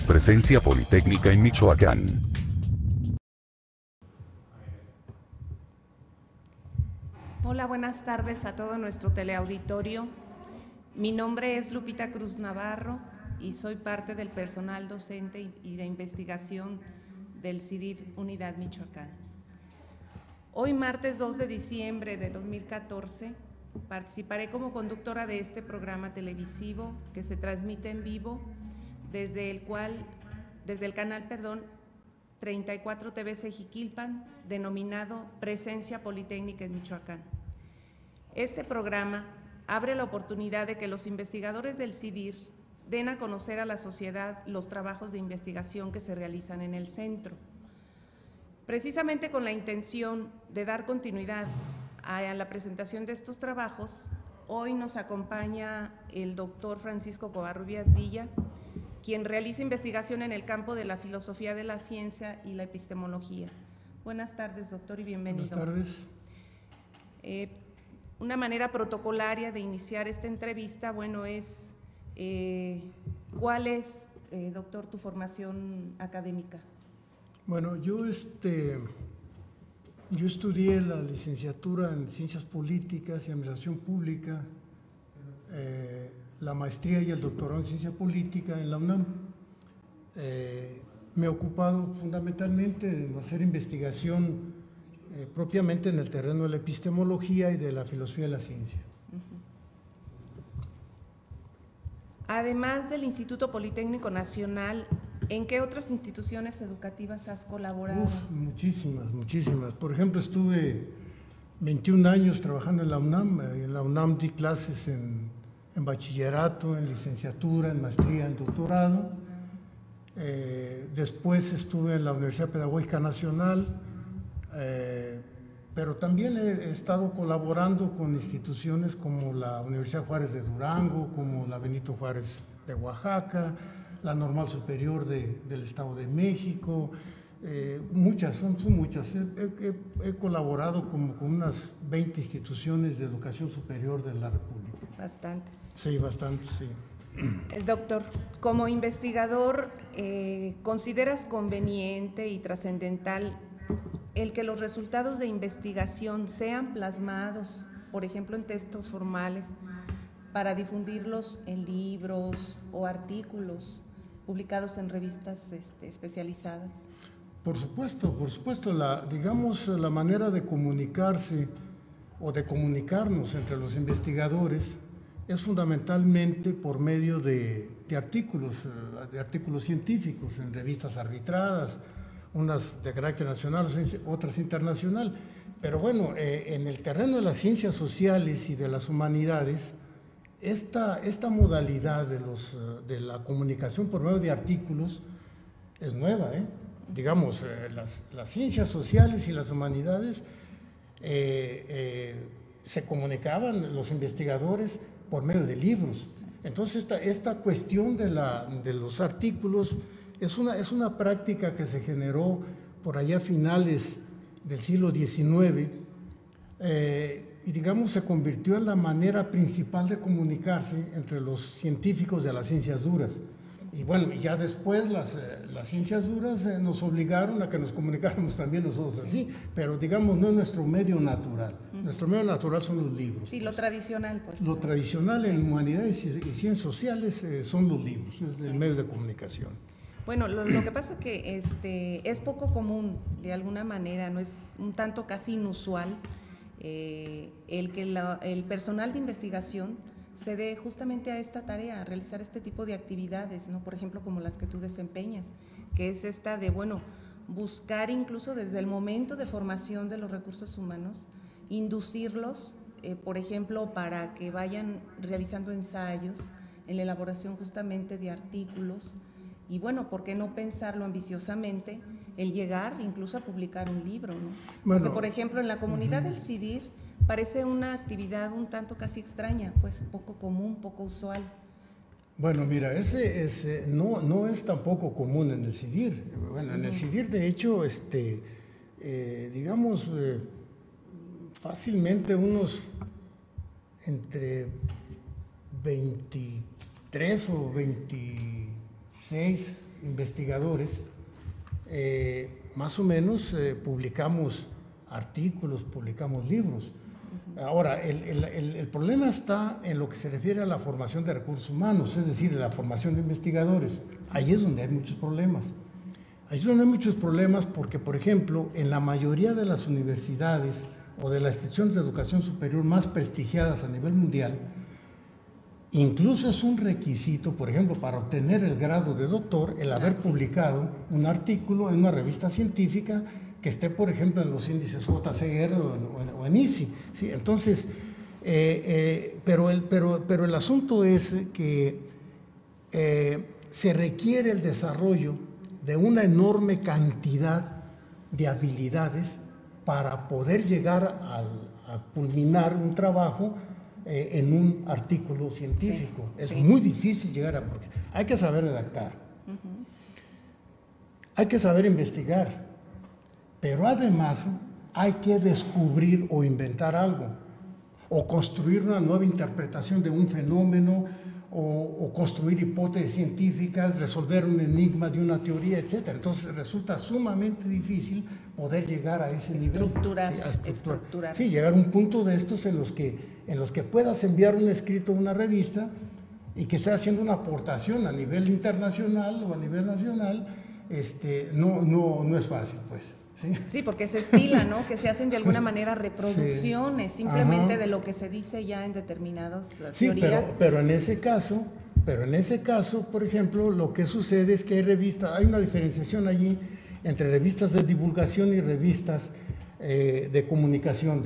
Presencia Politécnica en Michoacán. Hola, buenas tardes a todo nuestro teleauditorio. Mi nombre es Lupita Cruz Navarro y soy parte del personal docente y de investigación del CIDIR Unidad Michoacán. Hoy, martes 2 de diciembre de 2014, participaré como conductora de este programa televisivo que se transmite en vivo desde el canal 34 TVC Jiquilpan, denominado Presencia Politécnica en Michoacán. Este programa abre la oportunidad de que los investigadores del CIDIR den a conocer a la sociedad los trabajos de investigación que se realizan en el centro. Precisamente con la intención de dar continuidad a la presentación de estos trabajos, hoy nos acompaña el doctor Francisco Covarrubias Villa, quien realiza investigación en el campo de la filosofía de la ciencia y la epistemología. Buenas tardes, doctor, y bienvenido. Buenas tardes. Una manera protocolaria de iniciar esta entrevista, bueno, es ¿cuál es, doctor, tu formación académica? Bueno, yo estudié la licenciatura en Ciencias Políticas y Administración Pública, la maestría y el doctorado en Ciencia Política en la UNAM. Me he ocupado fundamentalmente en hacer investigación propiamente en el terreno de la epistemología y de la filosofía de la ciencia. Además del Instituto Politécnico Nacional, ¿en qué otras instituciones educativas has colaborado? Muchísimas. Por ejemplo, estuve 21 años trabajando en la UNAM. En la UNAM di clases en bachillerato, en licenciatura, en maestría, en doctorado. Después estuve en la Universidad Pedagógica Nacional, pero también he estado colaborando con instituciones como la Universidad Juárez de Durango, como la Benito Juárez de Oaxaca, la Normal Superior del Estado de México, son muchas. He colaborado como con unas 20 instituciones de educación superior de la República. Bastantes. Sí, bastantes, sí. Doctor, como investigador, ¿consideras conveniente y trascendental el que los resultados de investigación sean plasmados, por ejemplo, en textos formales, para difundirlos en libros o artículos publicados en revistas especializadas? Por supuesto. La manera de comunicarse o de comunicarnos entre los investigadores es fundamentalmente por medio de artículos científicos en revistas arbitradas, unas de carácter nacional, otras internacional. Pero bueno, en el terreno de las ciencias sociales y de las humanidades, esta modalidad de la comunicación por medio de artículos es nueva, Digamos, las ciencias sociales y las humanidades se comunicaban los investigadores por medio de libros. Entonces, esta cuestión de los artículos es una práctica que se generó por allá a finales del siglo XIX y, digamos, se convirtió en la manera principal de comunicarse entre los científicos de las ciencias duras. Y bueno, ya después las ciencias duras nos obligaron a que nos comunicáramos también nosotros así, pero digamos no es nuestro medio natural. Nuestro medio natural son los libros. Sí, lo tradicional, pues. Lo tradicional en humanidades y ciencias sociales son los libros, es el medio de comunicación. Bueno, lo que pasa que es poco común, de alguna manera, no es un tanto casi inusual el que el personal de investigación se dé justamente a esta tarea, a realizar este tipo de actividades, ¿no? Por ejemplo, como las que tú desempeñas, que es esta de, bueno, buscar incluso desde el momento de formación de los recursos humanos, inducirlos, por ejemplo, para que vayan realizando ensayos en la elaboración justamente de artículos, y bueno, ¿por qué no pensarlo ambiciosamente, el llegar incluso a publicar un libro, ¿no? Bueno, porque, por ejemplo, en la comunidad del CIDIR parece una actividad un tanto casi extraña, pues poco común, poco usual. Bueno, mira, no es tampoco común en el CIDIR. Bueno, en el CIDIR, de hecho, digamos, fácilmente unos entre 23 o 26 investigadores, más o menos publicamos artículos, publicamos libros. Ahora, el problema está en lo que se refiere a la formación de recursos humanos, es decir, la formación de investigadores. Ahí es donde hay muchos problemas. Ahí es donde hay muchos problemas porque, por ejemplo, en la mayoría de las universidades o de las instituciones de educación superior más prestigiadas a nivel mundial, incluso es un requisito, por ejemplo, para obtener el grado de doctor, el haber publicado un artículo en una revista científica que esté, por ejemplo, en los índices JCR o en ISI. ¿Sí? Entonces, pero el asunto es que se requiere el desarrollo de una enorme cantidad de habilidades para poder llegar a culminar un trabajo en un artículo científico. Es muy difícil llegar a... Porque hay que saber redactar, hay que saber investigar, pero además hay que descubrir o inventar algo, o construir una nueva interpretación de un fenómeno, o construir hipótesis científicas, resolver un enigma de una teoría, etc. Entonces resulta sumamente difícil poder llegar a ese nivel. Estructurar. Sí, llegar a un punto de estos en los que puedas enviar un escrito a una revista y que esté haciendo una aportación a nivel internacional o a nivel nacional, no es fácil, pues. Sí, porque se estila, ¿no? Que se hacen de alguna manera reproducciones simplemente de lo que se dice ya en determinadas teorías. Pero en ese caso, por ejemplo, lo que sucede es que hay una diferenciación allí entre revistas de divulgación y revistas de comunicación.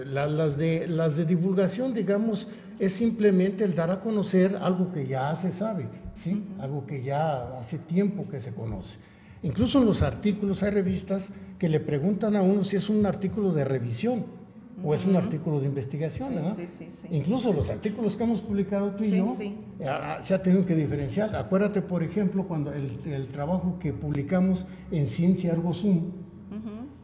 Las de divulgación, digamos, es simplemente el dar a conocer algo que ya se sabe, ¿sí? Algo que ya hace tiempo que se conoce. Incluso en los artículos hay revistas que le preguntan a uno si es un artículo de revisión o es un artículo de investigación, ¿no? Sí. Incluso los artículos que hemos publicado tú y yo se ha tenido que diferenciar. Acuérdate, por ejemplo, cuando el trabajo que publicamos en Ciencia Ergo Sum,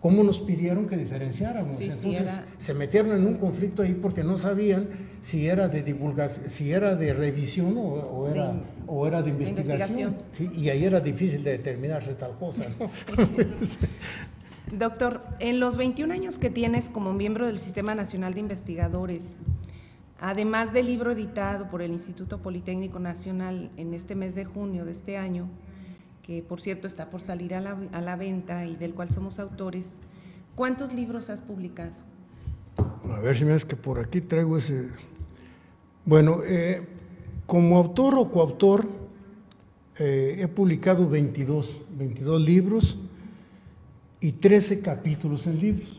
cómo nos pidieron que diferenciáramos. Entonces se metieron en un conflicto ahí porque no sabían si era de divulgación, si era de revisión o era de investigación. ¿Sí? Y ahí era difícil de determinarse tal cosa, ¿no? Doctor, en los 21 años que tienes como miembro del Sistema Nacional de Investigadores, además del libro editado por el Instituto Politécnico Nacional en este mes de junio de este año, que por cierto está por salir a la venta y del cual somos autores, ¿cuántos libros has publicado? A ver si me es que por aquí traigo ese... Bueno, como autor o coautor he publicado 22 libros y 13 capítulos en libros.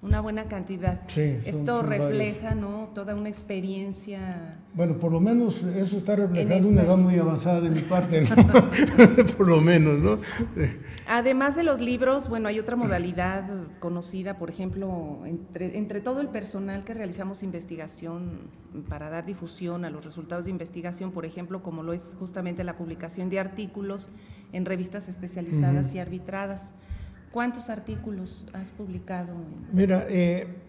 Una buena cantidad. Sí, esto refleja, ¿no?, toda una experiencia. Bueno, por lo menos eso está reflejando una edad muy avanzada de mi parte, ¿no? Por lo menos, ¿no? Además de los libros, bueno, hay otra modalidad conocida, por ejemplo, entre todo el personal que realizamos investigación para dar difusión a los resultados de investigación, por ejemplo, como lo es justamente la publicación de artículos en revistas especializadas y arbitradas. ¿Cuántos artículos has publicado? Mira,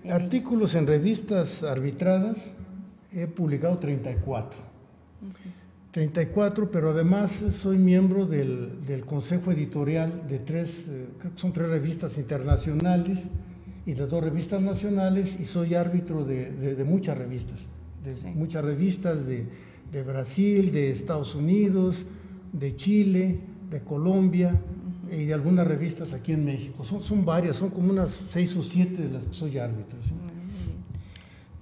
artículos en revistas arbitradas he publicado 34. 34, pero además soy miembro del consejo editorial de creo que son 3 revistas internacionales y de 2 revistas nacionales, y soy árbitro de muchas revistas, muchas revistas de Brasil, de Estados Unidos, de Chile, de Colombia, y de algunas revistas aquí en México. Son varias, son como unas 6 o 7 de las que soy árbitro.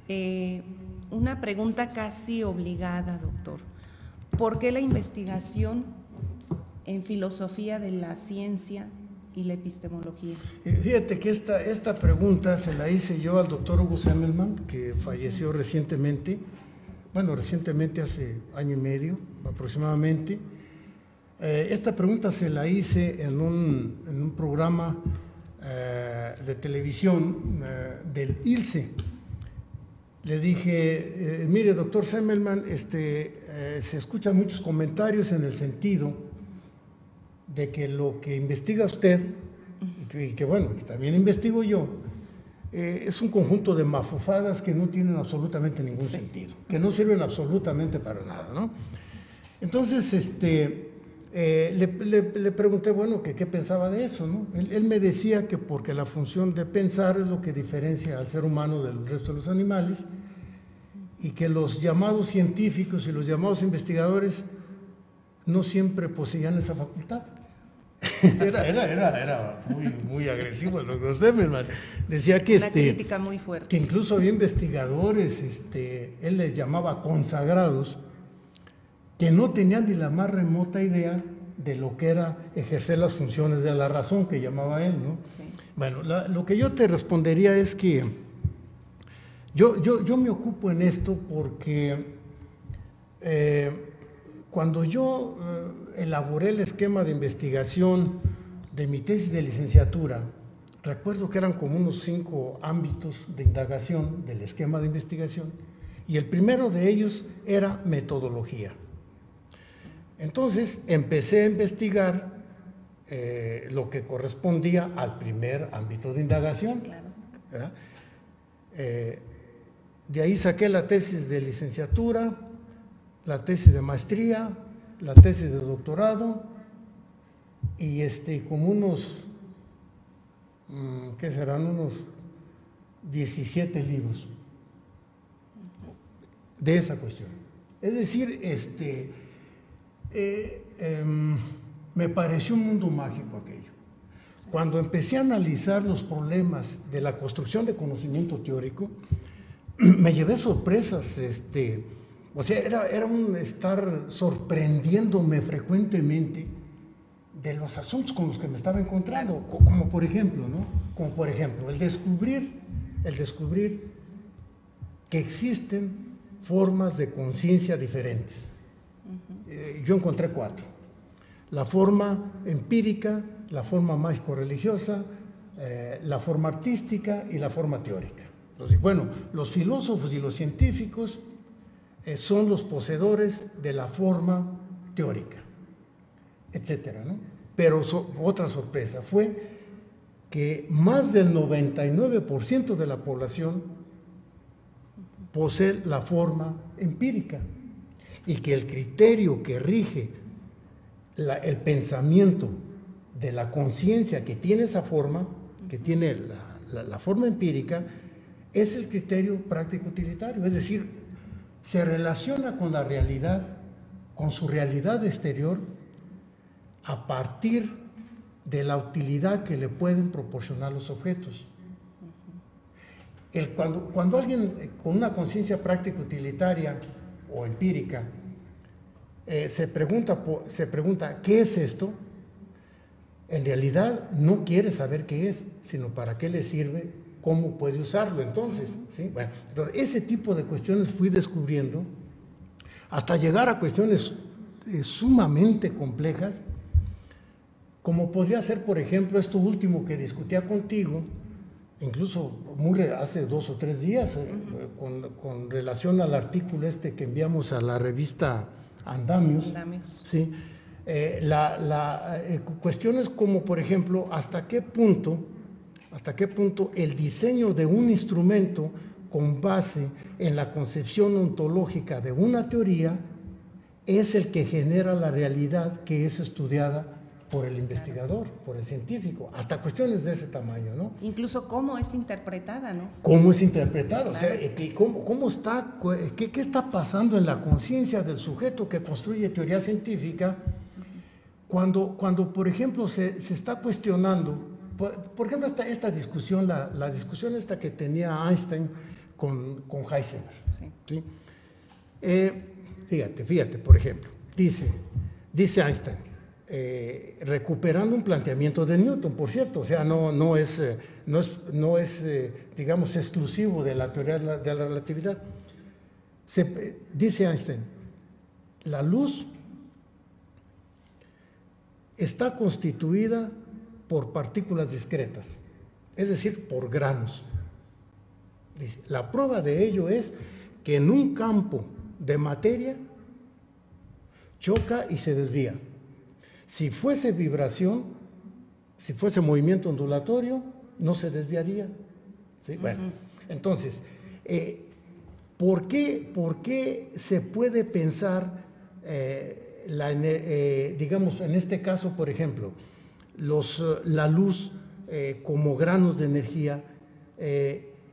¿Sí? Una pregunta casi obligada, doctor. ¿Por qué la investigación en filosofía de la ciencia y la epistemología? Fíjate que esta pregunta se la hice yo al doctor Hugo Semmelmann, que falleció recientemente, hace año y medio aproximadamente. Esta pregunta se la hice en un programa de televisión del ILSE. Le dije, mire, doctor Semmelmann, se escuchan muchos comentarios en el sentido de que lo que investiga usted, y que también investigo yo, es un conjunto de mafufadas que no tienen absolutamente ningún sentido, que no sirven absolutamente para nada, ¿no? Entonces, le pregunté, bueno, que qué pensaba de eso, ¿no? Él me decía que porque la función de pensar es lo que diferencia al ser humano del resto de los animales, y que los llamados científicos y los llamados investigadores no siempre poseían esa facultad. Era muy agresivo el doctor Demerman. Decía que, una crítica muy fuerte, que incluso había investigadores, él les llamaba consagrados, que no tenían ni la más remota idea de lo que era ejercer las funciones de la razón, que llamaba él, ¿no? sí. Bueno, lo que yo te respondería es que yo me ocupo en esto porque cuando yo elaboré el esquema de investigación de mi tesis de licenciatura, recuerdo que eran como unos 5 ámbitos de indagación del esquema de investigación, y el primero de ellos era metodología. Entonces empecé a investigar lo que correspondía al primer ámbito de indagación. Claro. De ahí saqué la tesis de licenciatura, la tesis de maestría, la tesis de doctorado, y como unos, ¿qué serán? Unos 17 libros de esa cuestión. Es decir, me pareció un mundo mágico aquello. Cuando empecé a analizar los problemas de la construcción de conocimiento teórico, me llevé sorpresas, o sea, era un estar sorprendiéndome frecuentemente de los asuntos con los que me estaba encontrando, como por ejemplo, ¿no? Como por ejemplo, el descubrir que existen formas de conciencia diferentes. Yo encontré 4. La forma empírica, la forma mágico-religiosa, la forma artística y la forma teórica. Entonces, bueno, los filósofos y los científicos son los poseedores de la forma teórica, etcétera, ¿no? Pero otra sorpresa fue que más del 99% de la población posee la forma empírica, y que el criterio que rige el pensamiento de la conciencia que tiene esa forma, que tiene la forma empírica, es el criterio práctico utilitario, es decir, se relaciona con la realidad, con su realidad exterior, a partir de la utilidad que le pueden proporcionar los objetos. Cuando alguien con una conciencia práctica utilitaria o empírica se pregunta ¿qué es esto?, en realidad no quiere saber qué es, sino para qué le sirve, cómo puede usarlo entonces, ¿sí? Bueno, entonces ese tipo de cuestiones fui descubriendo hasta llegar a cuestiones sumamente complejas, como podría ser, por ejemplo, esto último que discutía contigo, incluso hace 2 o 3 días, con relación al artículo que enviamos a la revista Andamios. ¿Sí? Cuestiones como, por ejemplo, hasta qué punto el diseño de un instrumento con base en la concepción ontológica de una teoría es el que genera la realidad que es estudiada por el investigador, por el científico, hasta cuestiones de ese tamaño, ¿no? Incluso cómo es interpretada, ¿no? Cómo es interpretada, claro. O sea, cómo está, qué está pasando en la conciencia del sujeto que construye teoría científica, cuando por ejemplo, se está cuestionando, por ejemplo, esta discusión, la discusión que tenía Einstein con Heisenberg. Sí. ¿Sí? Fíjate, por ejemplo, dice Einstein, recuperando un planteamiento de Newton, por cierto, o sea, no es digamos, exclusivo de la teoría de la relatividad. Dice Einstein, la luz está constituida por partículas discretas, es decir, por granos. Dice, la prueba de ello es que en un campo de materia choca y se desvía. Si fuese vibración, si fuese movimiento ondulatorio, no se desviaría. ¿Sí? Bueno, entonces, ¿por qué se puede pensar digamos, en este caso, por ejemplo, la luz como granos de energía,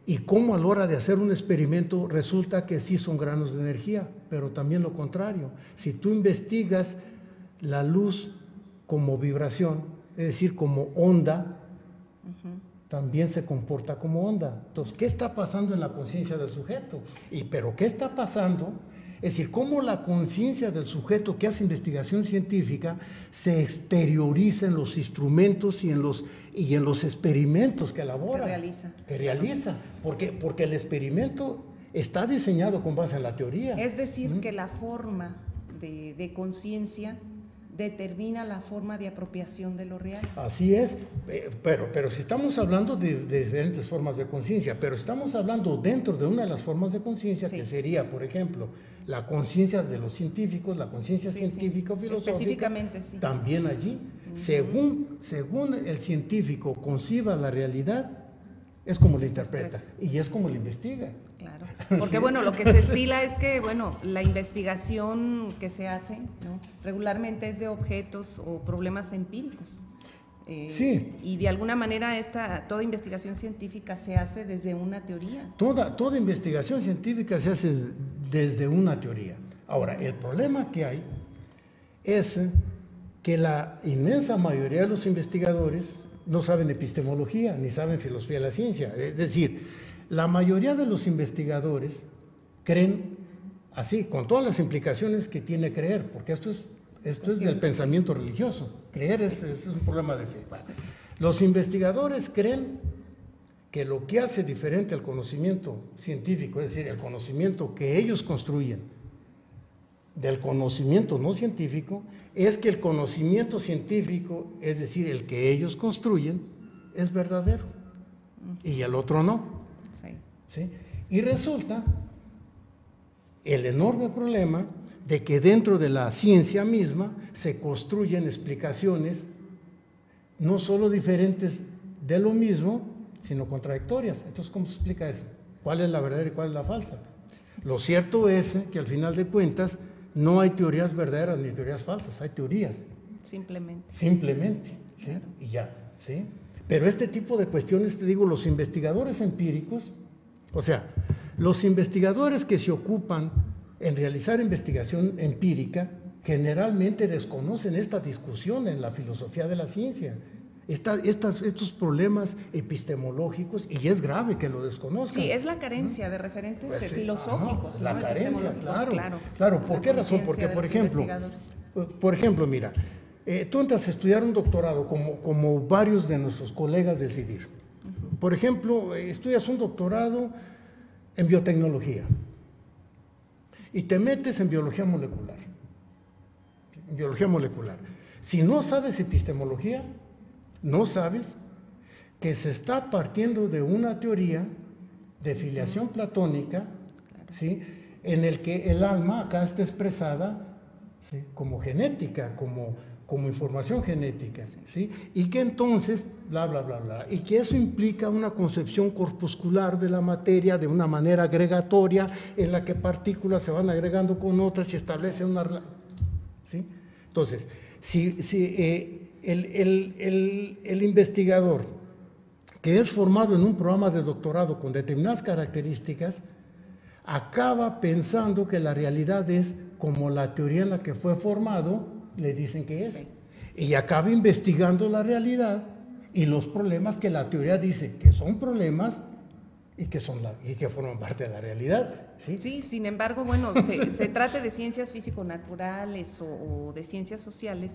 y cómo a la hora de hacer un experimento resulta que sí son granos de energía, pero también lo contrario. Si tú investigas la luz como vibración, es decir, como onda, también se comporta como onda. Entonces, ¿qué está pasando en la conciencia del sujeto? ¿Pero qué está pasando? Es decir, cómo la conciencia del sujeto que hace investigación científica se exterioriza en los instrumentos y en los experimentos que elabora. Que realiza. Porque el experimento está diseñado con base en la teoría. Es decir, que la forma de conciencia determina la forma de apropiación de lo real. Así es, pero si estamos hablando de diferentes formas de conciencia, pero estamos hablando dentro de una de las formas de conciencia, sí, que sería, por ejemplo, la conciencia de los científicos, la conciencia científico-filosófica. Específicamente, sí. También allí, según el científico conciba la realidad, es como la interpreta y es como la investiga. Claro, porque bueno, lo que se estila es que, bueno, la investigación que se hace, ¿no?, regularmente es de objetos o problemas empíricos. Sí. Y de alguna manera toda investigación científica se hace desde una teoría. Toda investigación científica se hace desde una teoría. Ahora, el problema que hay es que la inmensa mayoría de los investigadores no saben epistemología ni saben filosofía de la ciencia. Es decir, la mayoría de los investigadores creen así, con todas las implicaciones que tiene creer, porque esto es del pensamiento religioso. Creer es un problema de fe. Sí. Los investigadores creen que lo que hace diferente al conocimiento científico, es decir, el conocimiento que ellos construyen del conocimiento no científico, es que el conocimiento científico, es decir, el que ellos construyen, es verdadero y el otro no. Sí. ¿Sí? Y resulta el enorme problema de que dentro de la ciencia misma se construyen explicaciones no solo diferentes de lo mismo, sino contradictorias. Entonces, ¿cómo se explica eso? ¿Cuál es la verdadera y cuál es la falsa? Lo cierto es que al final de cuentas no hay teorías verdaderas ni teorías falsas, hay teorías. Simplemente, ¿sí? Claro. Y ya, ¿sí? Pero este tipo de cuestiones, te digo, los investigadores empíricos, o sea, los investigadores que se ocupan en realizar investigación empírica, generalmente desconocen esta discusión en la filosofía de la ciencia, estos problemas epistemológicos, y es grave que lo desconozcan. Sí, es la carencia de referentes filosóficos. La ¿no? carencia, claro. ¿Por qué razón? Porque, por ejemplo, mira, tú entras a estudiar un doctorado como varios de nuestros colegas del CIDIR. Por ejemplo, estudias un doctorado en biotecnología y te metes en biología molecular. Si no sabes epistemología, no sabes que se está partiendo de una teoría de filiación platónica, ¿sí?, en el que el alma acá está expresada, ¿sí?, como genética, como información genética, ¿sí?, y que entonces, bla, bla, bla, bla, y que eso implica una concepción corpuscular de la materia de una manera agregatoria, en la que partículas se van agregando con otras y establecen una relación, ¿sí? Entonces, el investigador que es formado en un programa de doctorado con determinadas características, acaba pensando que la realidad es como la teoría en la que fue formado, le dicen que es. Sí. Y acaba investigando la realidad y los problemas que la teoría dice que son problemas y que forman parte de la realidad. Sí, sin embargo, bueno, se trate de ciencias físico-naturales o de ciencias sociales,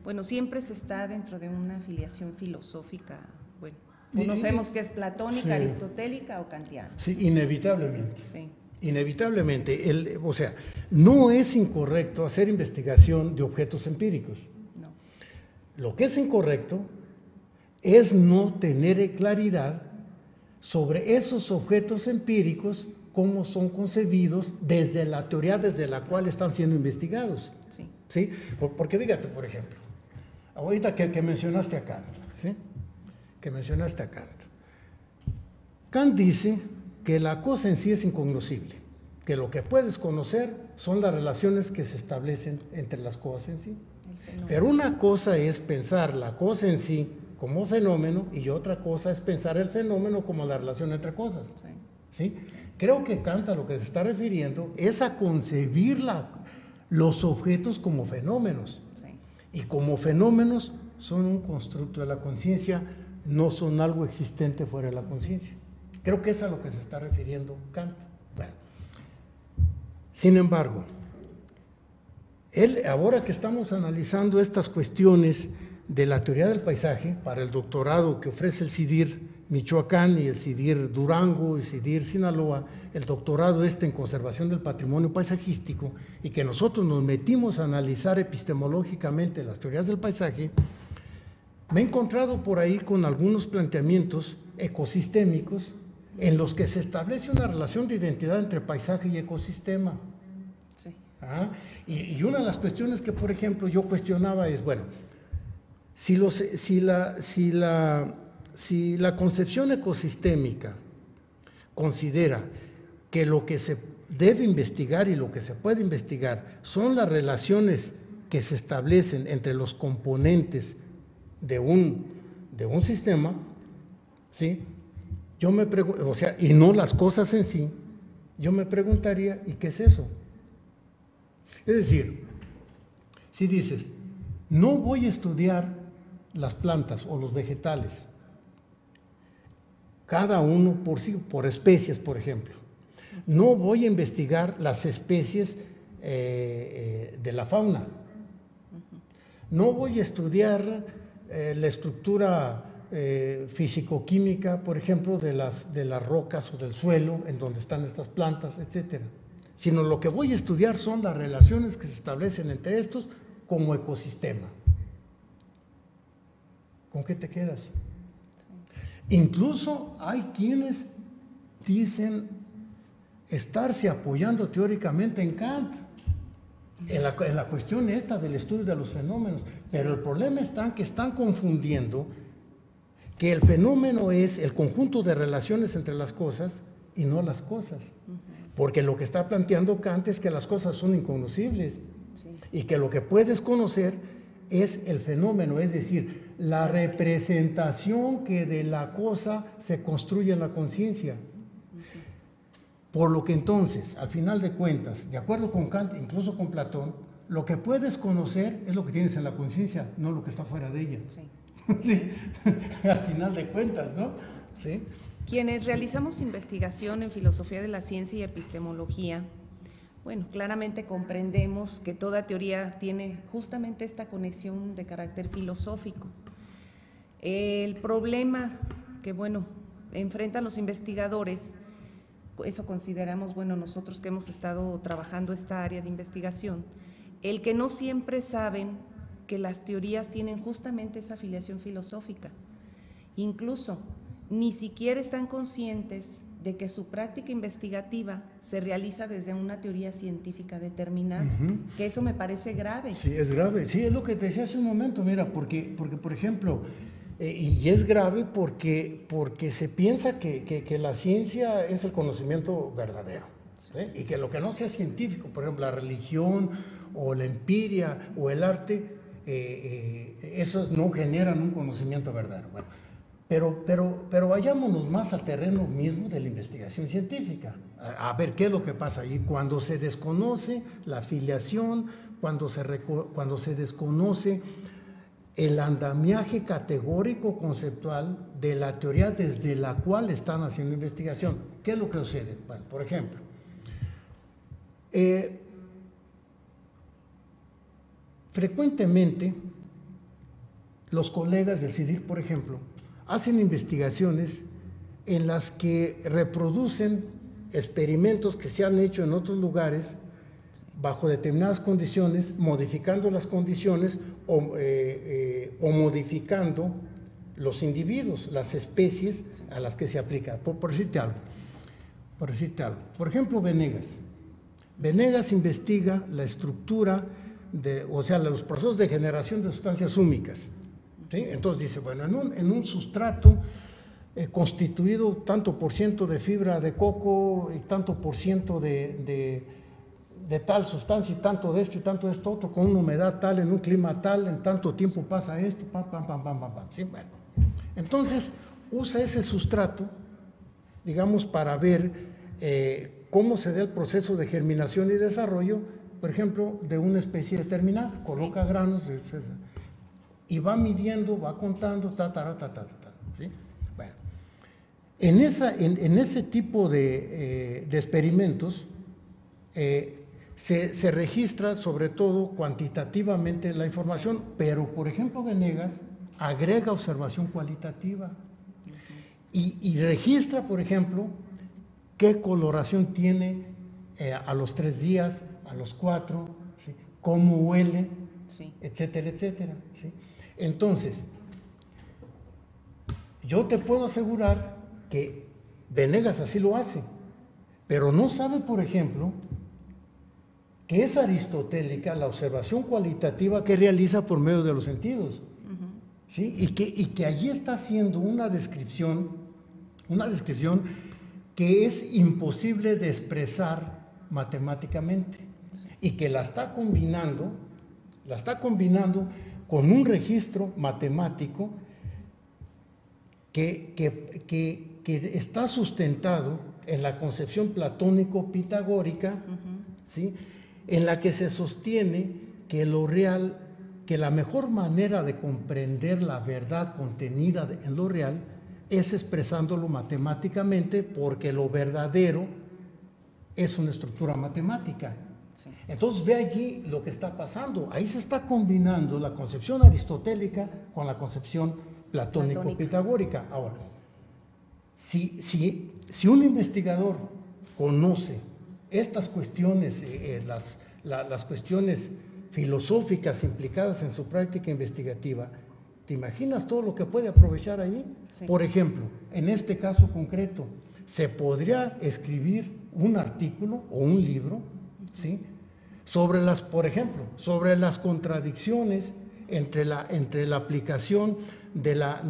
bueno, siempre se está dentro de una filiación filosófica, bueno, conocemos que es platónica, aristotélica o kantiana. Sí, inevitablemente. Sí. Inevitablemente. O sea, no es incorrecto hacer investigación de objetos empíricos. No. Lo que es incorrecto es no tener claridad sobre esos objetos empíricos, cómo son concebidos desde la teoría desde la cual están siendo investigados. Sí. ¿Sí? Porque fíjate, por ejemplo, ahorita que mencionaste a Kant, ¿sí?, Kant dice que la cosa en sí es incognoscible, que lo que puedes conocer son las relaciones que se establecen entre las cosas en sí. Pero una cosa es pensar la cosa en sí como fenómeno y otra cosa es pensar el fenómeno como la relación entre cosas. ¿Sí? Creo que Kant a lo que se está refiriendo es a concebir los objetos como fenómenos. Y como fenómenos son un constructo de la conciencia, no son algo existente fuera de la conciencia. Creo que es a lo que se está refiriendo Kant. Bueno. Sin embargo, ahora que estamos analizando estas cuestiones de la teoría del paisaje, para el doctorado que ofrece el CIDIR Michoacán y el CIDIR Durango y CIDIR Sinaloa, el doctorado en conservación del patrimonio paisajístico, y que nosotros nos metimos a analizar epistemológicamente las teorías del paisaje, me he encontrado por ahí con algunos planteamientos ecosistémicos en los que se establece una relación de identidad entre paisaje y ecosistema. Sí. Y una de las cuestiones que, por ejemplo, yo cuestionaba es, bueno, si la concepción ecosistémica considera que lo que se debe investigar y lo que se puede investigar son las relaciones que se establecen entre los componentes de un sistema, ¿sí? Yo me pregunto, o sea, y no las cosas en sí, yo me preguntaría, ¿y qué es eso? Es decir, si dices, no voy a estudiar las plantas o los vegetales, cada uno por sí, por especies, por ejemplo. No voy a investigar las especies de la fauna. No voy a estudiar la estructura físico-química, por ejemplo, de las rocas o del suelo en donde están estas plantas, etcétera. Sino lo que voy a estudiar son las relaciones que se establecen entre estos como ecosistema. ¿Con qué te quedas? Sí. Incluso hay quienes dicen estarse apoyando teóricamente en Kant, en la cuestión esta del estudio de los fenómenos, pero el problema está en que están confundiendo que el fenómeno es el conjunto de relaciones entre las cosas y no las cosas, porque lo que está planteando Kant es que las cosas son incognoscibles y que lo que puedes conocer es el fenómeno, es decir, la representación que de la cosa se construye en la conciencia. Por lo que entonces, al final de cuentas, de acuerdo con Kant, incluso con Platón, lo que puedes conocer es lo que tienes en la conciencia, no lo que está fuera de ella. Sí. Sí. Al final de cuentas, ¿no? Sí. Quienes realizamos investigación en filosofía de la ciencia y epistemología, bueno, claramente comprendemos que toda teoría tiene justamente esta conexión de carácter filosófico. El problema que, bueno, enfrentan los investigadores, eso consideramos, bueno, nosotros que hemos estado trabajando esta área de investigación, el que no siempre saben que las teorías tienen justamente esa afiliación filosófica. Incluso ni siquiera están conscientes de que su práctica investigativa se realiza desde una teoría científica determinada, que eso me parece grave. Sí, es grave. Sí, es lo que te decía hace un momento, mira, porque por ejemplo, y es grave porque se piensa que la ciencia es el conocimiento verdadero, ¿sí? Y que lo que no sea científico, por ejemplo, la religión o la empiria o el arte, esos no generan un conocimiento verdadero. Bueno, pero vayámonos más al terreno mismo de la investigación científica, a ver qué es lo que pasa ahí. Cuando se desconoce la afiliación, cuando se desconoce el andamiaje categórico conceptual de la teoría desde la cual están haciendo investigación. ¿Qué es lo que sucede? Bueno, por ejemplo, frecuentemente los colegas del CIDIR, por ejemplo, hacen investigaciones en las que reproducen experimentos que se han hecho en otros lugares bajo determinadas condiciones, modificando las condiciones o modificando los individuos, las especies a las que se aplica. Por decirte algo. Por ejemplo, Venegas. Venegas investiga la estructura, o sea, los procesos de generación de sustancias húmicas. ¿Sí? Entonces dice, bueno, en un sustrato constituido tanto por ciento de fibra de coco y tanto por ciento de de tal sustancia y tanto de esto otro, con una humedad tal, en un clima tal, en tanto tiempo pasa esto, pam, pam, pam, pam, pam, pam. ¿Sí? Bueno. Entonces, usa ese sustrato, digamos, para ver cómo se da el proceso de germinación y desarrollo, por ejemplo, de una especie determinada. Coloca granos y va midiendo, va contando, ¿sí? Bueno, en ese tipo de experimentos se registra sobre todo cuantitativamente la información, pero por ejemplo Venegas agrega observación cualitativa y registra, por ejemplo, qué coloración tiene a los 3 días, a los 4, ¿sí? Cómo huele, sí, etcétera, etcétera, ¿sí? Entonces, yo te puedo asegurar que Venegas así lo hace, pero no sabe, por ejemplo, que es aristotélica la observación cualitativa que realiza por medio de los sentidos, ¿sí? Y que allí está haciendo una descripción que es imposible de expresar matemáticamente, y que la está combinando con un registro matemático que está sustentado en la concepción platónico-pitagórica, ¿sí? En la que se sostiene que lo real, que la mejor manera de comprender la verdad contenida en lo real es expresándolo matemáticamente, porque lo verdadero es una estructura matemática. Sí. Entonces ve allí lo que está pasando. Ahí se está combinando la concepción aristotélica con la concepción platónico-pitagórica. Ahora, si un investigador conoce estas cuestiones, las cuestiones filosóficas implicadas en su práctica investigativa, ¿te imaginas todo lo que puede aprovechar ahí? Sí. Por ejemplo, en este caso concreto, se podría escribir un artículo o un libro, ¿sí? Por ejemplo, sobre las contradicciones entre la aplicación de la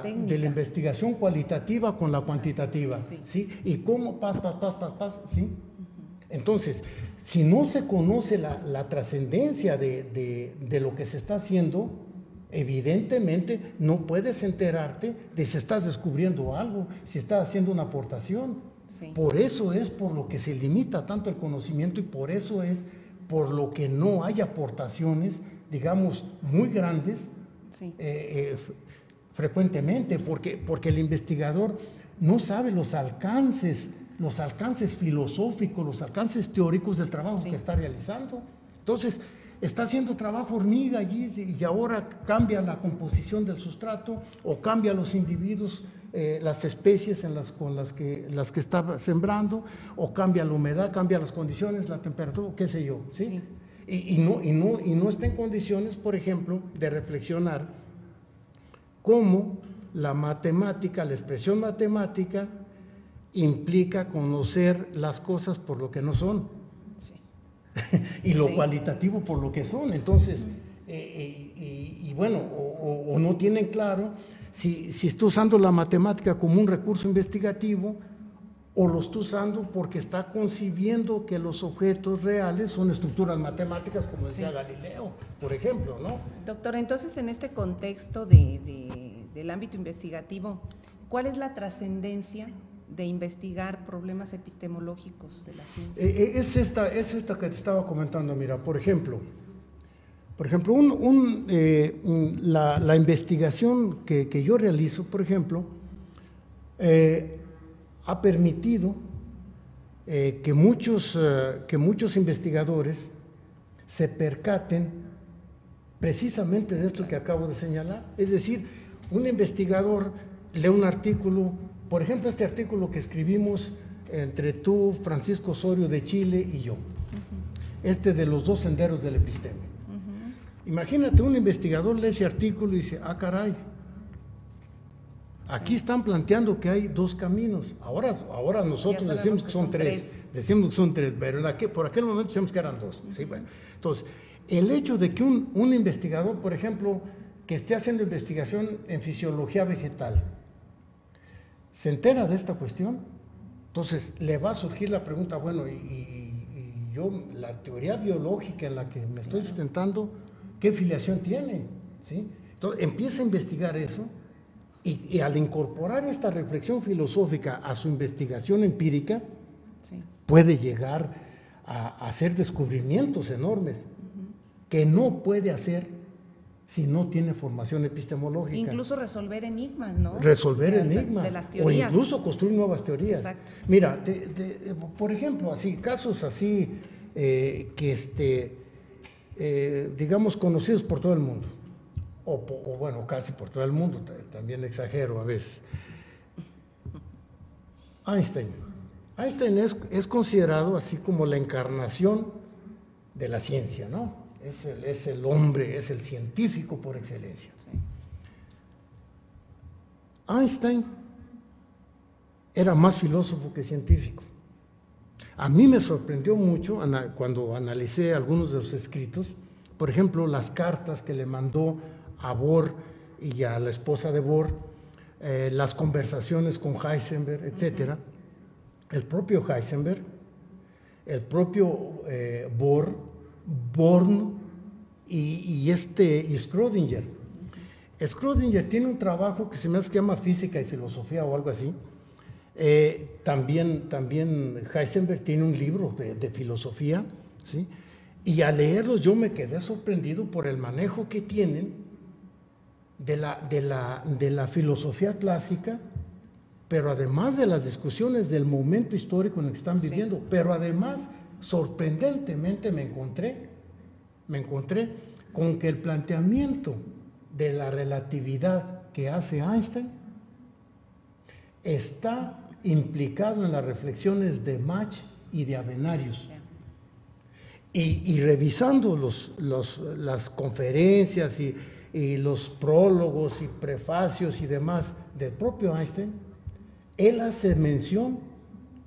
investigación cualitativa con la cuantitativa, sí, ¿sí? Y cómo ¿sí? Entonces, si no se conoce la trascendencia de lo que se está haciendo, evidentemente no puedes enterarte de si estás descubriendo algo, si estás haciendo una aportación. Sí. Por eso es por lo que se limita tanto el conocimiento, y por eso es por lo que no hay aportaciones, digamos, muy grandes, sí, frecuentemente, porque el investigador no sabe los alcances filosóficos, los alcances teóricos del trabajo, sí, que está realizando. Entonces, está haciendo trabajo hormiga allí, y ahora cambia la composición del sustrato, o cambia los individuos, las especies con las que está sembrando, o cambia la humedad, cambia las condiciones, la temperatura, qué sé yo, ¿sí? Sí. Y no está en condiciones, por ejemplo, de reflexionar cómo la matemática, la expresión matemática, implica conocer las cosas por lo que no son, sí, y lo, sí, cualitativo por lo que son. Entonces, bueno, o no tienen claro si está usando la matemática como un recurso investigativo, o lo está usando porque está concibiendo que los objetos reales son estructuras matemáticas, como decía, sí, Galileo, por ejemplo, ¿no? Doctor, entonces, en este contexto del ámbito investigativo, ¿cuál es la trascendencia de investigar problemas epistemológicos de la ciencia? Es esta que te estaba comentando. Mira, por ejemplo, la investigación que yo realizo, por ejemplo, ha permitido que muchos investigadores se percaten precisamente de esto que acabo de señalar. Es decir, un investigador lee un artículo, por ejemplo, este artículo que escribimos entre tú, Francisco Osorio de Chile, y yo, de los 2 senderos del episteme. Imagínate, un investigador lee ese artículo y dice, ah, caray, aquí están planteando que hay 2 caminos. Ahora nosotros decimos que son 3. Decimos que son 3, pero por aquel momento decíamos que eran 2. ¿Sí? Bueno, entonces, el hecho de que un investigador, por ejemplo, que esté haciendo investigación en fisiología vegetal, se entera de esta cuestión, entonces le va a surgir la pregunta, bueno, ¿y la teoría biológica en la que me estoy sustentando, ¿qué filiación tiene? ¿Sí? Entonces empieza a investigar eso y al incorporar esta reflexión filosófica a su investigación empírica, Sí. puede llegar a hacer descubrimientos enormes que no puede hacer si no tiene formación epistemológica. Incluso resolver enigmas, ¿no? Resolver De enigmas, las o teorías. incluso construir nuevas teorías. Exacto. Mira, por ejemplo, así, casos así digamos, conocidos por todo el mundo, o bueno, casi por todo el mundo, también exagero a veces. Einstein es considerado así como la encarnación de la ciencia, ¿no? Es el hombre, es el científico por excelencia. Sí. Einstein era más filósofo que científico. A mí me sorprendió mucho cuando analicé algunos de los escritos, por ejemplo, las cartas que le mandó a Bohr y a la esposa de Bohr, las conversaciones con Heisenberg, etc. El propio Heisenberg, el propio Born y Schrödinger. Schrödinger tiene un trabajo que se me hace que llama Física y Filosofía o algo así. También Heisenberg tiene un libro de filosofía, ¿sí? Y al leerlos yo me quedé sorprendido por el manejo que tienen de la filosofía clásica, pero además de las discusiones del momento histórico en el que están viviendo, sí. Pero además, sorprendentemente me encontré con que el planteamiento de la relatividad que hace Einstein está implicado en las reflexiones de Mach y de Avenarius. Y revisando las conferencias y los prólogos y prefacios y demás del propio Einstein, él hace mención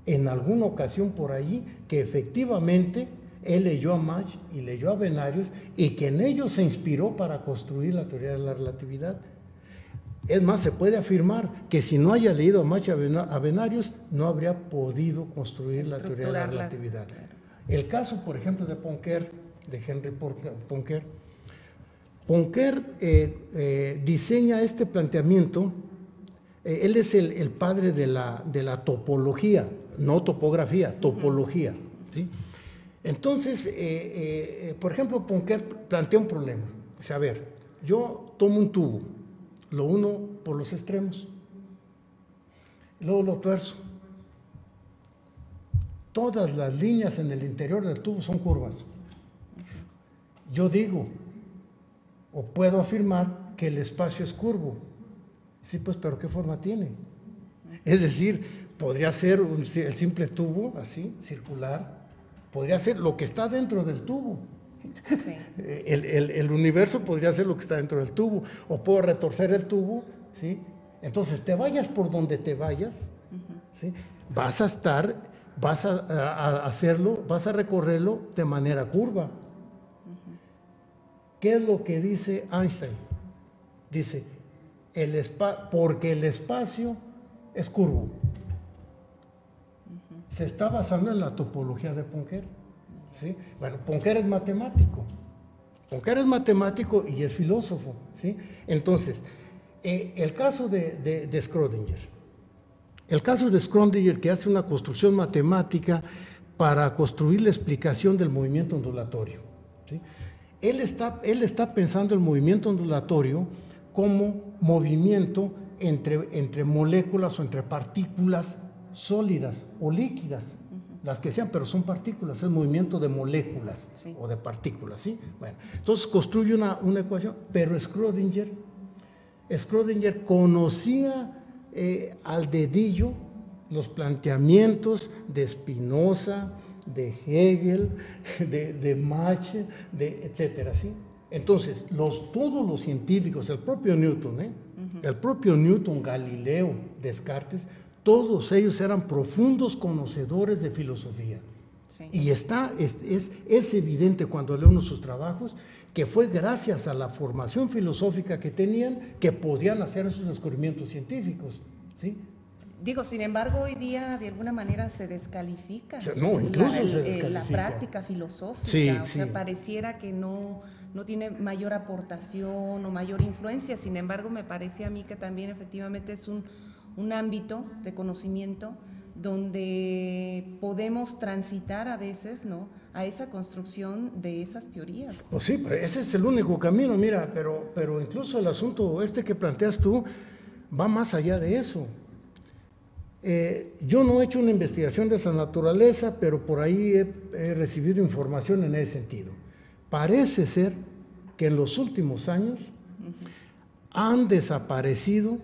en alguna ocasión por ahí que efectivamente él leyó a Mach y leyó a Avenarius y que en ellos se inspiró para construir la teoría de la relatividad. Es más, se puede afirmar que si no haya leído a Mach y a Avenarius, no habría podido construir la teoría de la relatividad. El caso, por ejemplo, de Poincare, de Henry Poincare. Poincare diseña este planteamiento. Él es el padre de la topología, no topografía, topología, ¿sí? Entonces, por ejemplo, Poincare plantea un problema. Dice, a ver, yo tomo un tubo, lo uno por los extremos, luego lo tuerzo. Todas las líneas en el interior del tubo son curvas. Yo digo, o puedo afirmar, que el espacio es curvo. Sí, pues, pero ¿qué forma tiene? Es decir, podría ser el simple tubo, así, circular, podría ser lo que está dentro del tubo. Sí. El universo podría ser lo que está dentro del tubo, o puedo retorcer el tubo, ¿sí? Entonces, te vayas por donde te vayas, ¿sí? Vas a hacerlo, vas a recorrerlo de manera curva. ¿Qué es lo que dice Einstein? Dice, porque el espacio es curvo. Se está basando en la topología de Poincare, ¿sí? Bueno, Poincare es matemático. Poincare es matemático y es filósofo, ¿sí? Entonces, el caso de Schrödinger. El caso de Schrödinger, que hace una construcción matemática para construir la explicación del movimiento ondulatorio, ¿sí? Él está pensando el movimiento ondulatorio como movimiento entre moléculas o entre partículas sólidas o líquidas, las que sean, pero son partículas, es movimiento de moléculas, sí, o de partículas, ¿sí? Bueno, entonces construye una ecuación, pero Schrödinger conocía al dedillo los planteamientos de Spinoza, de Hegel, de Mach, etcétera, ¿sí? Entonces, todos los científicos, el propio Newton, Galileo, Descartes, todos ellos eran profundos conocedores de filosofía. Sí. Y es evidente cuando lee uno sus trabajos que fue gracias a la formación filosófica que tenían que podían hacer esos descubrimientos científicos, ¿sí? Digo, sin embargo, hoy día de alguna manera se descalifica. O sea, no, incluso se descalifica. La práctica filosófica, sí, o sea, sí. pareciera que no tiene mayor aportación o mayor influencia. Sin embargo, me parece a mí que también efectivamente es un ámbito de conocimiento donde podemos transitar a veces, ¿no?, a esa construcción de esas teorías. Pues sí, ese es el único camino, mira, pero incluso el asunto que planteas tú va más allá de eso. Yo no he hecho una investigación de esa naturaleza, pero por ahí he recibido información en ese sentido. Parece ser que en los últimos años han desaparecido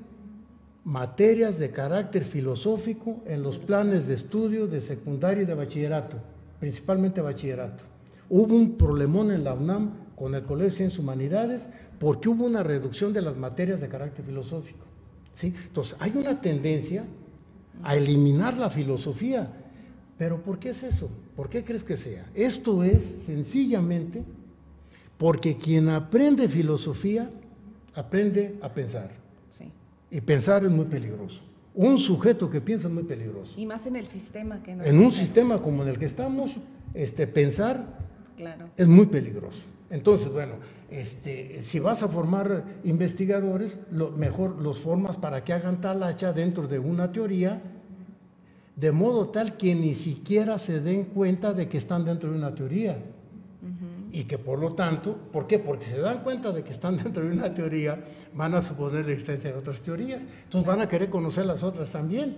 materias de carácter filosófico en los planes de estudio de secundaria y de bachillerato, principalmente bachillerato. Hubo un problemón en la UNAM con el Colegio de Ciencias Humanidades porque hubo una reducción de las materias de carácter filosófico, ¿sí? Entonces, hay una tendencia a eliminar la filosofía. ¿Pero por qué es eso? ¿Por qué crees que sea? Esto es sencillamente porque quien aprende filosofía aprende a pensar. Sí. Y pensar es muy peligroso. Un sujeto que piensa es muy peligroso. Y más en el sistema que no. En un sistema como en el que estamos, pensar claro, es muy peligroso. Entonces, bueno, si vas a formar investigadores, mejor los formas para que hagan talacha dentro de una teoría, de modo tal que ni siquiera se den cuenta de que están dentro de una teoría. Y que por lo tanto, ¿por qué? Porque si se dan cuenta de que están dentro de una teoría, van a suponer la existencia de otras teorías. Entonces van a querer conocer las otras también,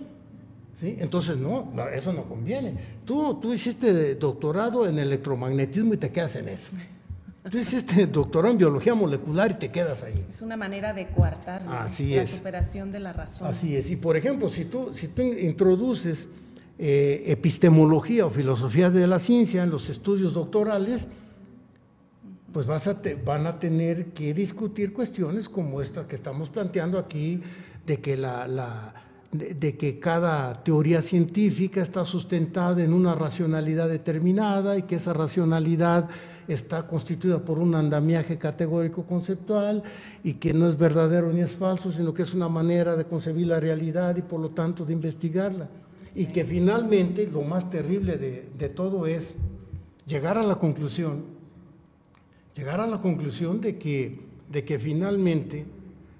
¿sí? Entonces no, eso no conviene. Tú hiciste doctorado en electromagnetismo y te quedas en eso. Tú hiciste doctorado en biología molecular y te quedas ahí. es una manera de coartar, ¿no?, la superación de la razón. Así es. Y por ejemplo, si tú introduces epistemología o filosofía de la ciencia en los estudios doctorales, pues van a tener que discutir cuestiones como esta que estamos planteando aquí, de que de que cada teoría científica está sustentada en una racionalidad determinada y que esa racionalidad está constituida por un andamiaje categórico conceptual y que no es verdadero ni es falso, sino que es una manera de concebir la realidad y por lo tanto de investigarla. Sí. Y que finalmente lo más terrible de todo es llegar a la conclusión de que finalmente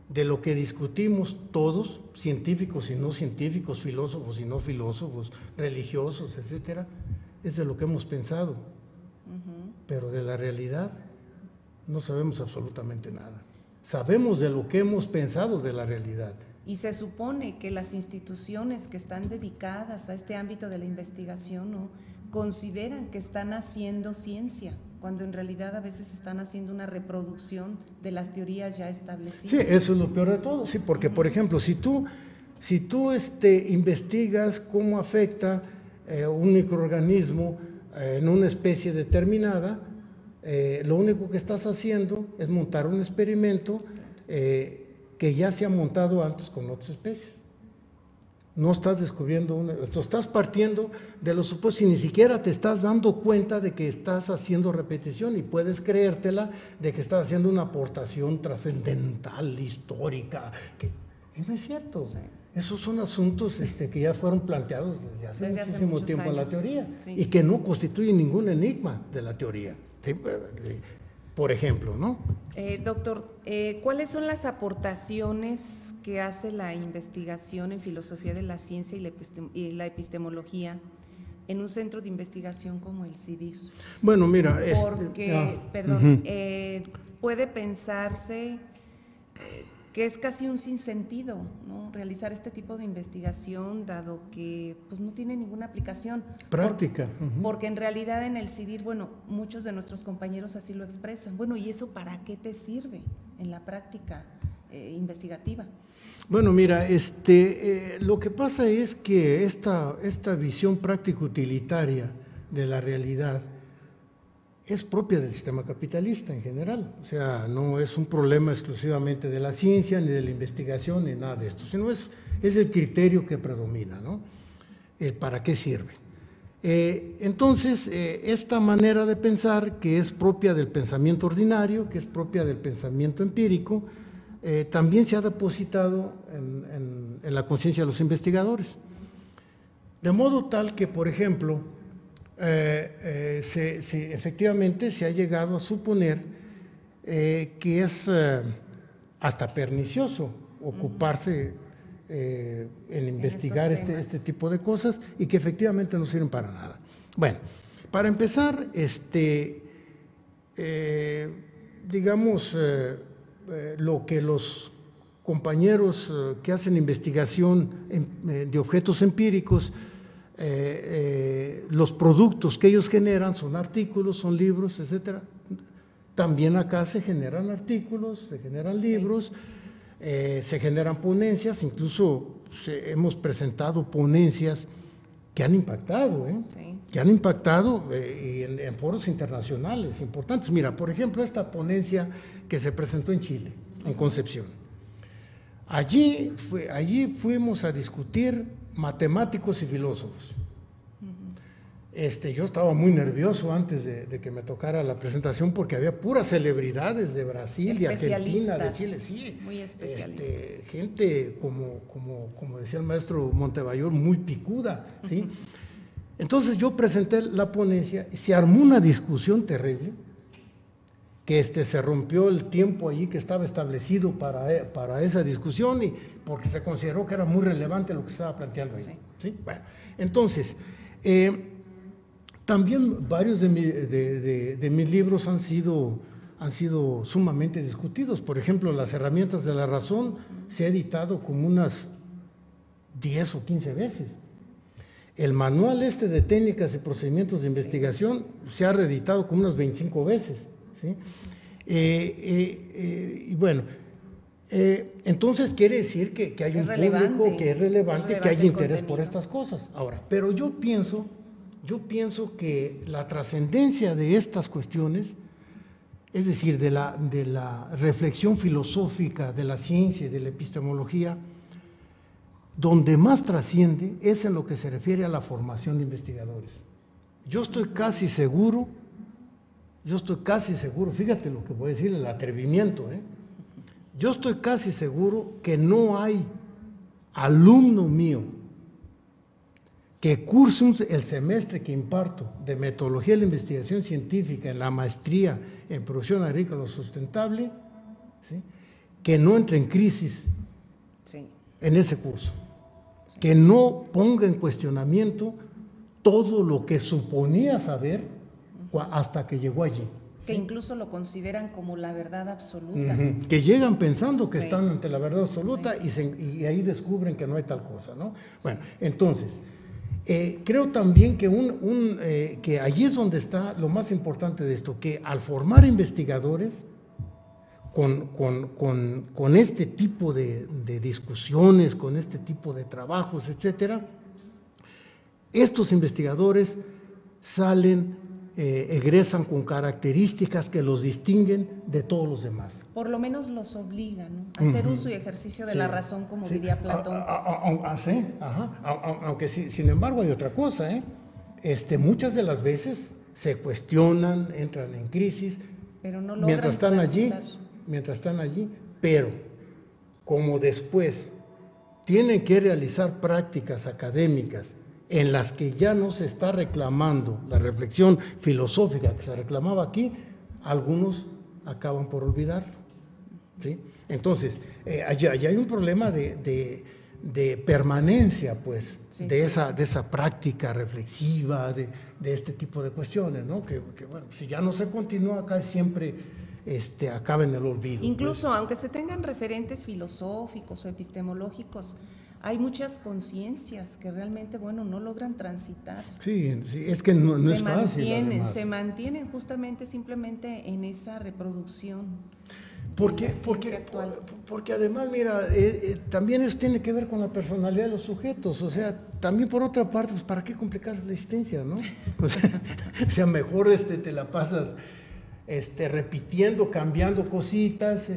de lo que discutimos todos, científicos y no científicos, filósofos y no filósofos, religiosos, etcétera, es de lo que hemos pensado. Pero de la realidad no sabemos absolutamente nada. Sabemos de lo que hemos pensado de la realidad. Y se supone que las instituciones que están dedicadas a este ámbito de la investigación, ¿no?, consideran que están haciendo ciencia, cuando en realidad a veces están haciendo una reproducción de las teorías ya establecidas. Sí, eso es lo peor de todo, sí, porque por ejemplo, si tú investigas cómo afecta un microorganismo en una especie determinada, lo único que estás haciendo es montar un experimento que ya se ha montado antes con otras especies. No estás descubriendo estás partiendo de los supuestos y ni siquiera te estás dando cuenta de que estás haciendo repetición y puedes creértela de que estás haciendo una aportación trascendental, histórica, que no es cierto. Sí. Esos son asuntos que ya fueron planteados desde hace muchísimo tiempo años en la teoría, sí, y que no constituyen ningún enigma de la teoría. Sí. Por ejemplo, ¿no? Doctor, ¿cuáles son las aportaciones que hace la investigación en filosofía de la ciencia y la epistemología en un centro de investigación como el CIDIR? Bueno, mira, puede pensarse que es casi un sinsentido, ¿no?, realizar este tipo de investigación, dado que pues no tiene ninguna aplicación práctica. Porque en realidad en el CIDIR, bueno, muchos de nuestros compañeros así lo expresan. Bueno, ¿y eso para qué te sirve en la práctica investigativa? Bueno, mira, lo que pasa es que esta visión práctico-utilitaria de la realidad es propia del sistema capitalista en general. O sea, no es un problema exclusivamente de la ciencia, ni de la investigación, ni nada de esto, sino es el criterio que predomina, ¿no? ¿Para qué sirve? Entonces, esta manera de pensar, que es propia del pensamiento ordinario, que es propia del pensamiento empírico, también se ha depositado en la conciencia de los investigadores. De modo tal que, por ejemplo, efectivamente se ha llegado a suponer que es hasta pernicioso ocuparse en investigar este tipo de cosas y que efectivamente no sirven para nada. Bueno, para empezar, digamos, lo que los compañeros que hacen investigación de objetos empíricos, los productos que ellos generan son artículos, son libros, etcétera. También acá se generan artículos, se generan libros, se generan ponencias, incluso hemos presentado ponencias que han impactado, que han impactado en foros internacionales importantes. Mira, por ejemplo, esta ponencia que se presentó en Chile, en Concepción. Allí fuimos a discutir matemáticos y filósofos. Yo estaba muy nervioso antes de que me tocara la presentación porque había puras celebridades de Brasil, de Argentina, de Chile, sí. Muy especialistas. Gente, como decía el maestro Montemayor, muy picuda, ¿sí? Entonces yo presenté la ponencia y se armó una discusión terrible, que se rompió el tiempo allí que estaba establecido para esa discusión y porque se consideró que era muy relevante lo que estaba planteando ahí. Sí. ¿Sí? Bueno, entonces, también varios de mis libros han sido sumamente discutidos. Por ejemplo, Las herramientas de la razón se ha editado como unas 10 o 15 veces. El manual de técnicas y procedimientos de investigación se ha reeditado como unas 25 veces. ¿Sí? Y bueno, entonces quiere decir que hay un público que es relevante, que hay interés por estas cosas. Ahora, pero yo pienso que la trascendencia de estas cuestiones, es decir, de la reflexión filosófica de la ciencia y de la epistemología, donde más trasciende es en lo que se refiere a la formación de investigadores. Yo estoy casi seguro, fíjate lo que voy a decir, el atrevimiento, yo estoy casi seguro que no hay alumno mío que curse el semestre que imparto de metodología de la investigación científica en la maestría en producción agrícola sustentable, ¿sí?, que no entre en crisis en ese curso, que no ponga en cuestionamiento todo lo que suponía saber hasta que llegó allí. Que incluso lo consideran como la verdad absoluta. Que llegan pensando que están ante la verdad absoluta y ahí descubren que no hay tal cosa, ¿no? Bueno, entonces, creo también que, que allí es donde está lo más importante de esto, que al formar investigadores con este tipo de discusiones, con este tipo de trabajos, etcétera, estos investigadores egresan con características que los distinguen de todos los demás. Por lo menos los obligan, ¿no?, a hacer uso y ejercicio de la razón, como diría Platón. Sí, aunque sin embargo hay otra cosa, muchas de las veces se cuestionan, entran en crisis, pero no logran mientras están allí, pero como después tienen que realizar prácticas académicas en las que ya no se está reclamando la reflexión filosófica que se reclamaba aquí, algunos acaban por olvidarlo, ¿sí? Entonces, allá hay un problema de permanencia, pues, de esa práctica reflexiva, de este tipo de cuestiones, ¿no? Que bueno, si ya no se continúa acá, siempre acaba en el olvido. Incluso, pues, aunque se tengan referentes filosóficos o epistemológicos, hay muchas conciencias que realmente, no logran transitar. Sí, es que no es fácil. Se mantienen justamente simplemente en esa reproducción. Porque además, mira, también eso tiene que ver con la personalidad de los sujetos. O sea, también por otra parte, pues, ¿para qué complicar la existencia, no? O sea, mejor te la pasas repitiendo, cambiando cositas.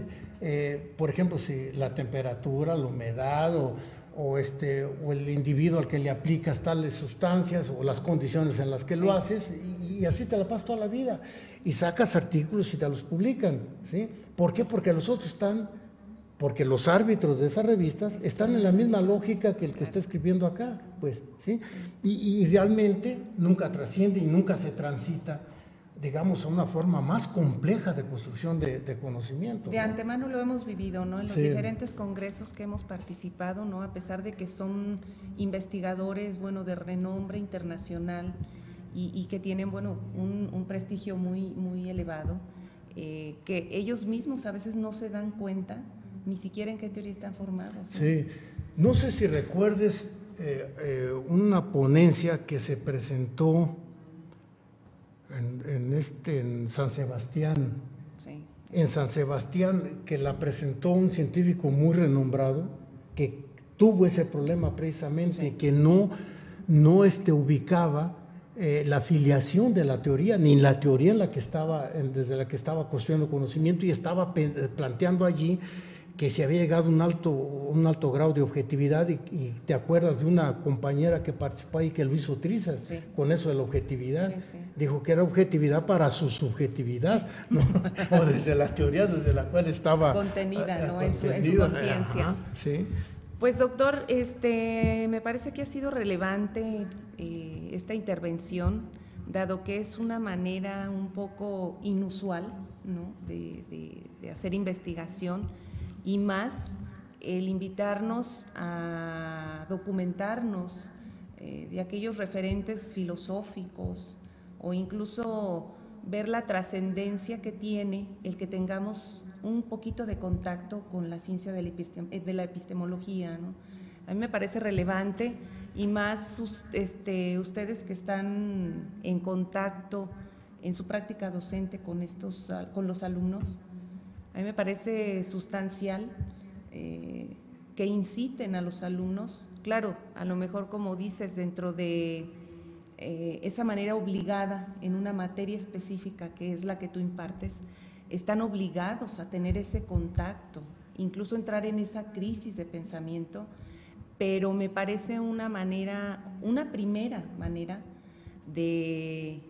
Por ejemplo, si la temperatura, la humedad o el individuo al que le aplicas tales sustancias o las condiciones en las que lo haces, y así te la pasas toda la vida. Y sacas artículos y te los publican, ¿sí? ¿Por qué? Porque los otros están porque los árbitros de esas revistas están en la misma lógica que el que está escribiendo acá, pues, ¿sí? Y realmente nunca trasciende y nunca se transita, digamos, a una forma más compleja de construcción de conocimiento. De antemano lo hemos vivido, ¿no? En los Sí. diferentes congresos que hemos participado, ¿no? A pesar de que son investigadores, bueno, de renombre internacional y que tienen, bueno, un prestigio muy, muy elevado, que ellos mismos a veces no se dan cuenta ni siquiera en qué teoría están formados, ¿no? Sí, no sé si recuerdes una ponencia que se presentó en San Sebastián. Sí. En San Sebastián, que la presentó un científico muy renombrado, que tuvo ese problema precisamente, Sí. que no ubicaba la filiación de la teoría, ni la teoría en la que desde la que estaba construyendo conocimiento, y estaba planteando allí que se había llegado a un alto grado de objetividad, y te acuerdas de una compañera que participó ahí que lo hizo trizas, Sí. con eso de la objetividad. Sí, sí. Dijo que era objetividad para su subjetividad, ¿no? O desde la teoría desde la cual estaba contenida, ¿no? En su contenida. conciencia. Ajá, sí. Pues doctor, me parece que ha sido relevante esta intervención, dado que es una manera un poco inusual, ¿no? de hacer investigación, y más el invitarnos a documentarnos de aquellos referentes filosóficos, o incluso ver la trascendencia que tiene el que tengamos un poquito de contacto con la ciencia de la epistemología, ¿no? A mí me parece relevante, y más ustedes que están en contacto en su práctica docente con los alumnos. A mí me parece sustancial que inciten a los alumnos, claro, a lo mejor, como dices, dentro de esa manera obligada en una materia específica que es la que tú impartes, están obligados a tener ese contacto, incluso entrar en esa crisis de pensamiento, pero me parece una primera manera de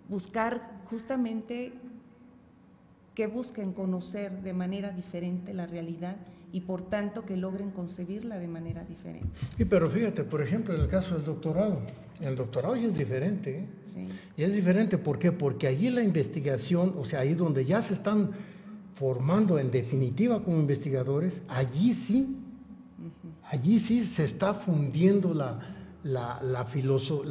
buscar justamente que busquen conocer de manera diferente la realidad, y por tanto que logren concebirla de manera diferente. Sí, pero fíjate, por ejemplo, en el caso del doctorado, el doctorado ya es diferente, ¿eh? Sí. Y es diferente, ¿por qué? Porque allí la investigación, o sea, ahí donde ya se están formando en definitiva como investigadores, allí sí se está fundiendo la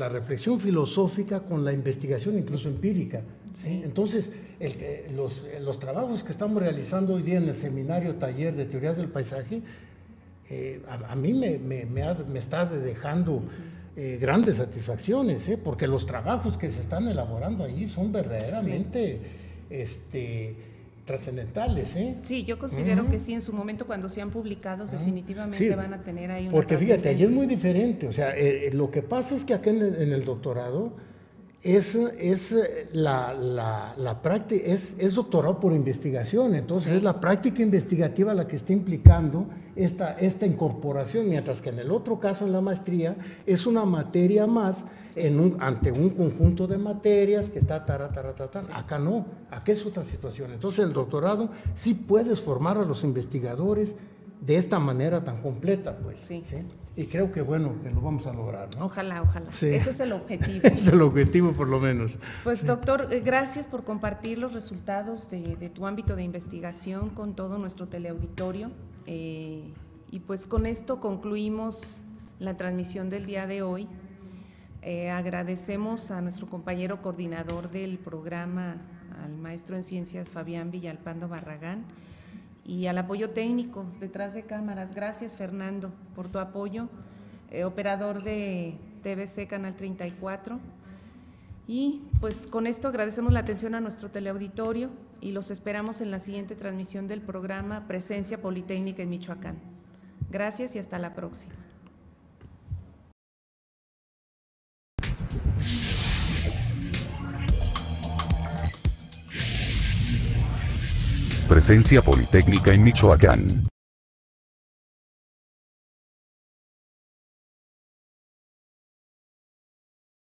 reflexión filosófica con la investigación incluso empírica, ¿sí? Entonces, los trabajos que estamos realizando hoy día en el seminario taller de teorías del paisaje, a mí me está dejando grandes satisfacciones, porque los trabajos que se están elaborando allí son verdaderamente trascendentales. Sí, yo considero que sí, en su momento cuando sean publicados definitivamente sí, van a tener ahí una porque fíjate, allí es trascendencia. muy diferente, o sea, lo que pasa es que acá en el doctorado es la práctica, es doctorado por investigación, entonces es la práctica investigativa la que está implicando esta incorporación, mientras que en el otro caso, en la maestría, es una materia más ante un conjunto de materias que Sí. Acá no, acá es otra situación. Entonces el doctorado sí puedes formar a los investigadores de esta manera tan completa, pues. Sí. ¿sí? Y creo que bueno, que lo vamos a lograr, ¿no? Ojalá. Sí. Ese es el objetivo. Es el objetivo, por lo menos. Pues doctor, gracias por compartir los resultados de tu ámbito de investigación con todo nuestro teleauditorio, y pues con esto concluimos la transmisión del día de hoy. Agradecemos a nuestro compañero coordinador del programa, al maestro en ciencias Fabián Villalpando Barragán, y al apoyo técnico detrás de cámaras. Gracias, Fernando, por tu apoyo, operador de TVC Canal 34. Y pues con esto agradecemos la atención a nuestro teleauditorio y los esperamos en la siguiente transmisión del programa Presencia Politécnica en Michoacán. Gracias y hasta la próxima. Presencia Politécnica en Michoacán.